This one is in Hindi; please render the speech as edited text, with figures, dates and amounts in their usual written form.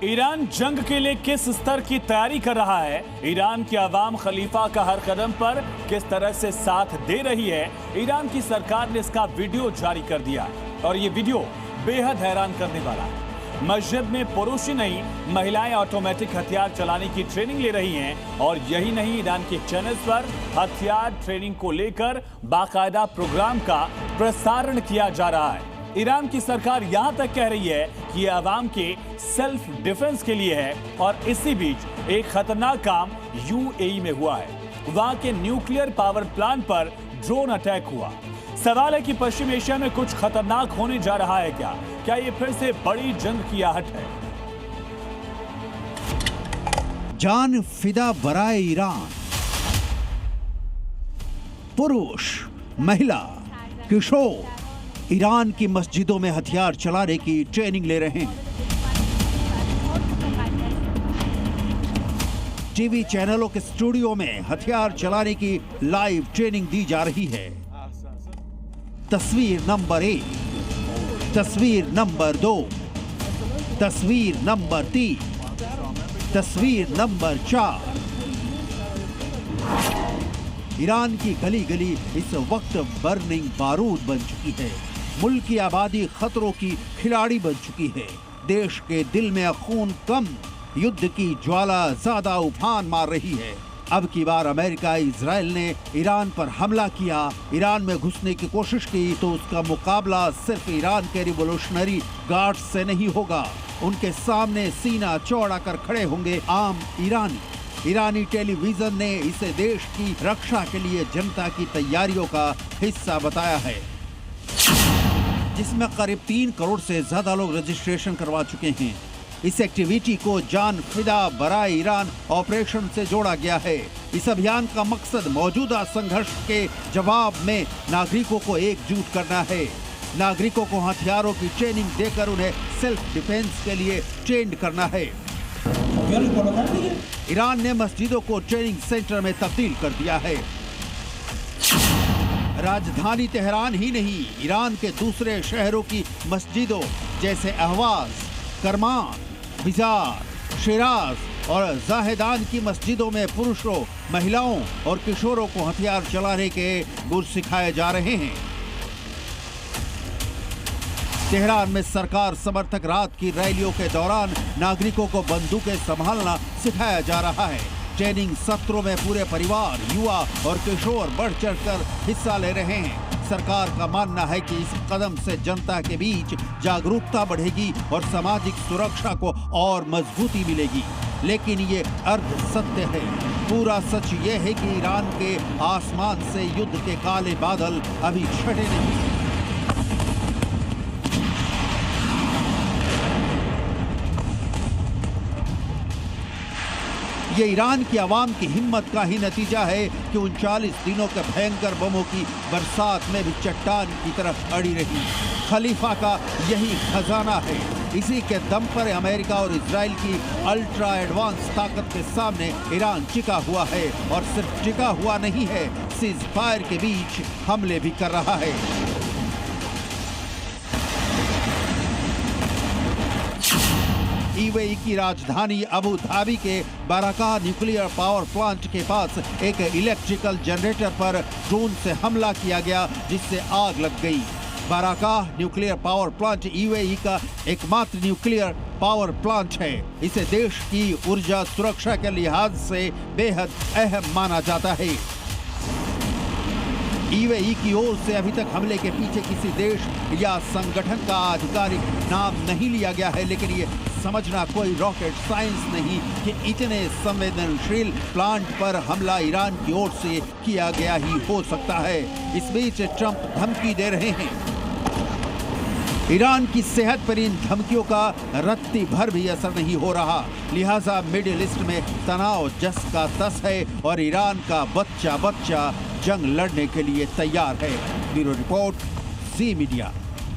ईरान जंग के लिए किस स्तर की तैयारी कर रहा है, ईरान की आवाम खलीफा का हर कदम पर किस तरह से साथ दे रही है, ईरान की सरकार ने इसका वीडियो जारी कर दिया और ये वीडियो बेहद हैरान करने वाला है। मस्जिद में पुरुष ही नहीं, महिलाएं ऑटोमेटिक हथियार चलाने की ट्रेनिंग ले रही हैं और यही नहीं, ईरान के चैनल्स पर हथियार ट्रेनिंग को लेकर बाकायदा प्रोग्राम का प्रसारण किया जा रहा है। ईरान की सरकार यहां तक कह रही है कि यह आवाम के सेल्फ डिफेंस के लिए है और इसी बीच एक खतरनाक काम यूएई में हुआ है। वहां के न्यूक्लियर पावर प्लांट पर ड्रोन अटैक हुआ। सवाल है कि पश्चिम एशिया में कुछ खतरनाक होने जा रहा है क्या ये फिर से बड़ी जंग की आहट है? जान फिदा बराए ईरान, पुरुष, महिला, किशोर ईरान की मस्जिदों में हथियार चलाने की ट्रेनिंग ले रहे हैं। टीवी चैनलों के स्टूडियो में हथियार चलाने की लाइव ट्रेनिंग दी जा रही है। तस्वीर नंबर 1, तस्वीर नंबर 2, तस्वीर नंबर 3, तस्वीर नंबर 4। ईरान की गली गली इस वक्त बर्निंग बारूद बन चुकी है। मुल्क की आबादी खतरों की खिलाड़ी बन चुकी है। देश के दिल में खून कम, युद्ध की ज्वाला ज्यादा उफान मार रही है। अब की बार अमेरिका इजराइल ने ईरान पर हमला किया, ईरान में घुसने की कोशिश की तो उसका मुकाबला सिर्फ ईरान के रिवोल्यूशनरी गार्ड्स से नहीं होगा। उनके सामने सीना चौड़ा कर खड़े होंगे आम ईरानी। ईरानी टेलीविजन ने इसे देश की रक्षा के लिए जनता की तैयारियों का हिस्सा बताया है, जिसमें करीब 3 करोड़ से ज्यादा लोग रजिस्ट्रेशन करवा चुके हैं। इस एक्टिविटी को जान फिदा बराए ईरान ऑपरेशन से जोड़ा गया है। इस अभियान का मकसद मौजूदा संघर्ष के जवाब में नागरिकों को एकजुट करना है। नागरिकों को हथियारों की ट्रेनिंग देकर उन्हें सेल्फ डिफेंस के लिए ट्रेंड करना है। ईरान ने मस्जिदों को ट्रेनिंग सेंटर में तब्दील कर दिया है। राजधानी तेहरान ही नहीं, ईरान के दूसरे शहरों की मस्जिदों जैसे अहवाज, करमान, बिजार, शिराज और जाहेदान की मस्जिदों में पुरुषों, महिलाओं और किशोरों को हथियार चलाने के गुर सिखाए जा रहे हैं। तेहरान में सरकार समर्थक रात की रैलियों के दौरान नागरिकों को बंदूकें संभालना सिखाया जा रहा है। ट्रेनिंग सत्रों में पूरे परिवार, युवा और किशोर बढ़ चढ़कर हिस्सा ले रहे हैं। सरकार का मानना है कि इस कदम से जनता के बीच जागरूकता बढ़ेगी और सामाजिक सुरक्षा को और मजबूती मिलेगी। लेकिन ये अर्ध सत्य है। पूरा सच ये है कि ईरान के आसमान से युद्ध के काले बादल अभी छटे नहीं। ये ईरान की आवाम की हिम्मत का ही नतीजा है कि 39 दिनों के भयंकर बमों की बरसात में भी चट्टान की तरफ अड़ी रही। खलीफा का यही खजाना है। इसी के दम पर अमेरिका और इजराइल की अल्ट्रा एडवांस ताकत के सामने ईरान टिका हुआ है और सिर्फ टिका हुआ नहीं है, सीज फायर के बीच हमले भी कर रहा है। यूएई की राजधानी अबू धाबी के बाराका न्यूक्लियर पावर प्लांट के पास एक इलेक्ट्रिकल जनरेटर पर ड्रोन से हमला किया गया, जिससे आग लग गई। बाराका न्यूक्लियर पावर प्लांट यूएई का एकमात्र न्यूक्लियर पावर प्लांट है। इसे देश की ऊर्जा सुरक्षा के लिहाज से बेहद अहम माना जाता है। यूएई की ओर से अभी तक हमले के पीछे किसी देश या संगठन का आधिकारिक नाम नहीं लिया गया है, लेकिन ये समझना कोई रॉकेट साइंस नहीं कि इतने संवेदनशील प्लांट पर हमला ईरान की ओर से किया गया ही हो सकता है। इस बीच ट्रंप धमकी दे रहे हैं। ईरान की सेहत पर इन धमकियों का रत्ती भर भी असर नहीं हो रहा, लिहाजा मिडिल ईस्ट में तनाव जस का तस है और ईरान का बच्चा जंग लड़ने के लिए तैयार है। ब्यूरो रिपोर्ट, जी मीडिया।